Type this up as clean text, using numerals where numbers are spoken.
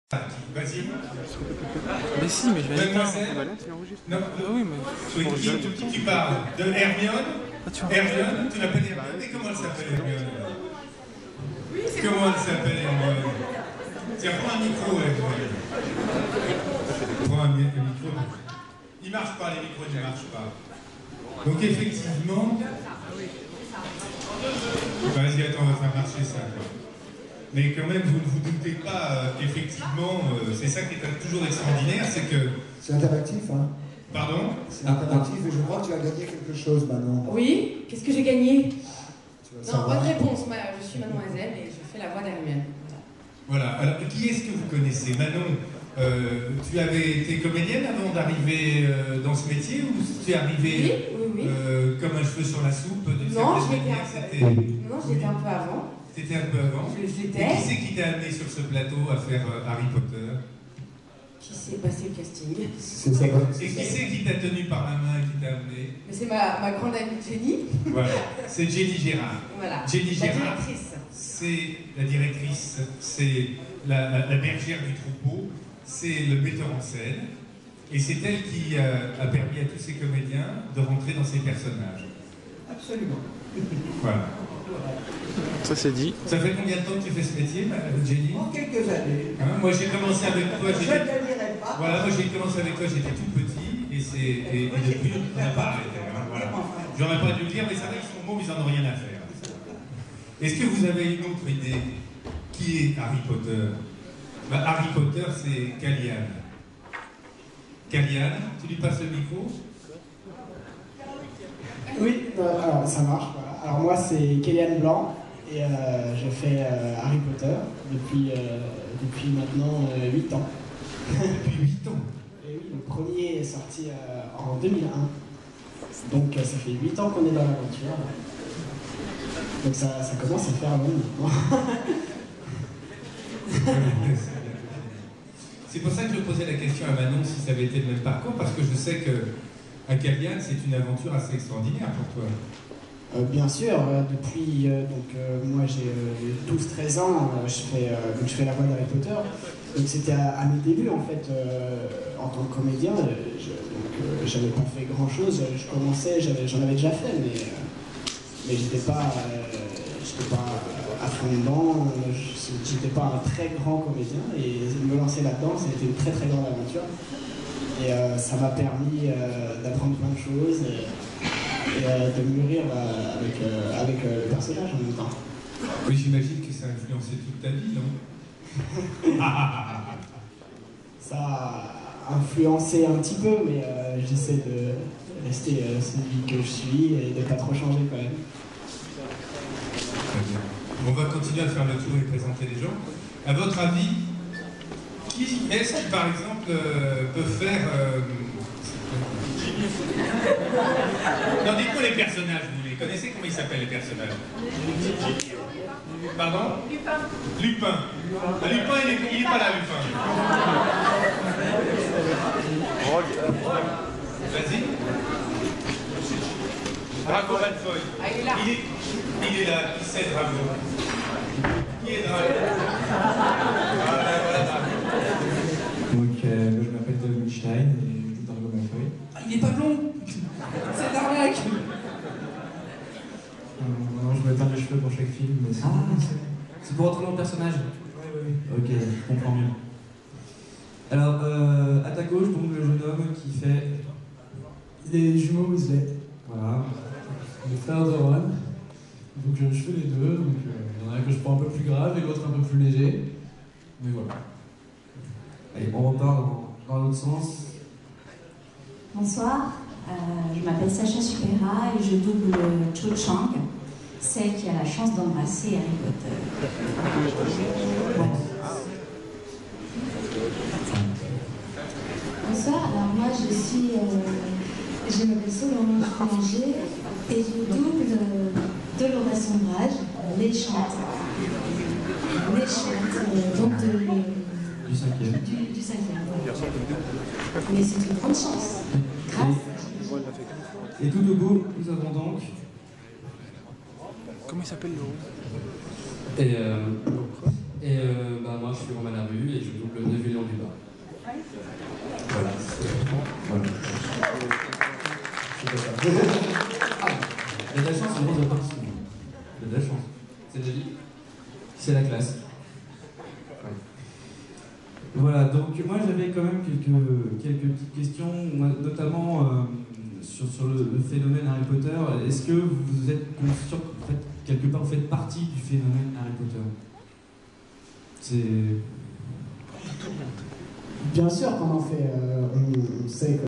Vas-y. Mais si, mais je vais Mademoiselle. Non, oui, mais... oui, tu parles de Hermione. Hermione, tu l'appelles Hermione. Et comment elle s'appelle Hermione? Comment elle s'appelle Hermione? Tiens, prends un micro, Hermione. Prends un micro. Il marche pas, les micros ne marchent pas. Donc effectivement... Vas-y, attends, on va faire marcher ça, quoi. Mais quand même, vous ne vous doutez pas qu'effectivement, c'est ça qui est toujours extraordinaire, c'est que... C'est interactif, hein? Pardon? C'est interactif et je crois que tu as gagné quelque chose, Manon. Oui? Qu'est-ce que j'ai gagné? Non, bonne réponse. Je suis Mademoiselle et je fais la voix d'Hermione. Voilà. Alors, qui est-ce que vous connaissez? Manon, tu avais été comédienne avant d'arriver dans ce métier ou tu es arrivée oui. comme un cheveu sur la soupe d'une Non, certaine j'étais manière? Non, j'étais un peu avant. T'étais un peu avant? Je Et l'étais. qui c'est qui t'a amené sur ce plateau à faire Harry Potter? Qui s'est passé le casting? C'est ça. Et qui c'est qui t'a tenu par la main et qui t'a amené? Mais c'est ma grande amie Jenny. Voilà, c'est Jenny Gérard. Voilà. Jenny La Gérard, directrice. c'est la directrice, c'est la bergère du troupeau, c'est le metteur en scène, et c'est elle qui a permis à tous ces comédiens de rentrer dans ces personnages. Absolument. Voilà. Ça c'est dit. Ça fait combien de temps que tu fais ce métier, Jenny? En quelques années. Hein, moi j'ai commencé avec toi, Je ne gagnerai pas. voilà, moi j'ai commencé avec toi, j'étais tout petit, et depuis on n'a pas arrêté. Hein, voilà. J'aurais pas dû le dire, mais ça va, ils sont bons, ils en ont rien à faire. Est-ce que vous avez une autre idée? Qui est Harry Potter? Harry Potter, c'est Calian. Calian, tu lui passes le micro? Oui, alors ça marche. Voilà. Alors moi c'est Kélian Blanc et je fais Harry Potter depuis maintenant 8 ans. Depuis 8 ans. Et oui, le premier est sorti en 2001. Donc ça fait 8 ans qu'on est dans l'aventure. Donc ça commence à faire long maintenant. C'est pour ça que je posais la question à Manon si ça avait été le même parcours, parce que je sais que à Calian, c'est une aventure assez extraordinaire pour toi. Bien sûr, depuis moi j'ai 12-13 ans, je fais la voix d'Harry Potter. Donc c'était à mes débuts en fait, en tant que comédien. J'avais pas fait grand chose, je commençais, j'en avais déjà fait, mais j'étais pas à fond dedans, j'étais pas un très grand comédien et me lancer là-dedans, c'était une très très grande aventure. Et ça m'a permis d'apprendre plein de choses et de mûrir avec le personnage en même temps. Oui, j'imagine que ça a influencé toute ta vie, non? Ça a influencé un petit peu, mais j'essaie de rester celui que je suis et de pas trop changer quand même. Très bien. On va continuer à faire le tour et présenter les gens. À votre avis, qui est-ce qui, par exemple, peut faire... Non, dites-moi les personnages, vous les connaissez? Comment ils s'appellent, les personnages? Pardon? Lupin. Lupin. Ah, Lupin, il est pas là, Lupin. Vas-y. Drago Malfoy. Ah, il est là. Il est là. Qui c'est, Drago? Qui est Drago? Voilà, Drago. Donc, je m'appelle Dominique Stein et je joue Drago Malfoy. Ah, il est pas blond. C'est l'arnaque. Non, je me teins les cheveux pour chaque film, mais C'est pour entrer dans le personnage. Oui. Ok, je comprends mieux. Alors, à ta gauche, donc le jeune homme qui fait Les jumeaux Weasley. voilà, Le frère de Ron. Donc, je fais les deux. Donc, il y en a un que je prends un peu plus grave et l'autre un peu plus léger. Mais voilà. allez, on repart dans l'autre sens. Bonsoir, je m'appelle Sacha Supera et je double Cho Chang, celle qui a la chance d'embrasser Harry Potter. Voilà. Bonsoir, alors moi je m'appelle Solange Boulanger et je double Dolores Sombrage, méchante. Méchante, donc Du cinquième. du cinquième. Voilà. Mais c'est une grande chance. Grâce. Et tout debout, nous avons donc Comment il s'appelle le Et moi je suis Romain Larue et je double Neville Voilà. Voilà. C'est pas ça. Ah, il y a de la chance, c'est le participant. Il y a de la chance. C'est la vie. C'est la classe. Voilà, donc moi j'avais quand même quelques petites questions, notamment sur le phénomène Harry Potter. Est-ce que vous êtes conscient que quelque part vous faites partie du phénomène Harry Potter? C'est... Bien sûr qu'on en fait, on sait que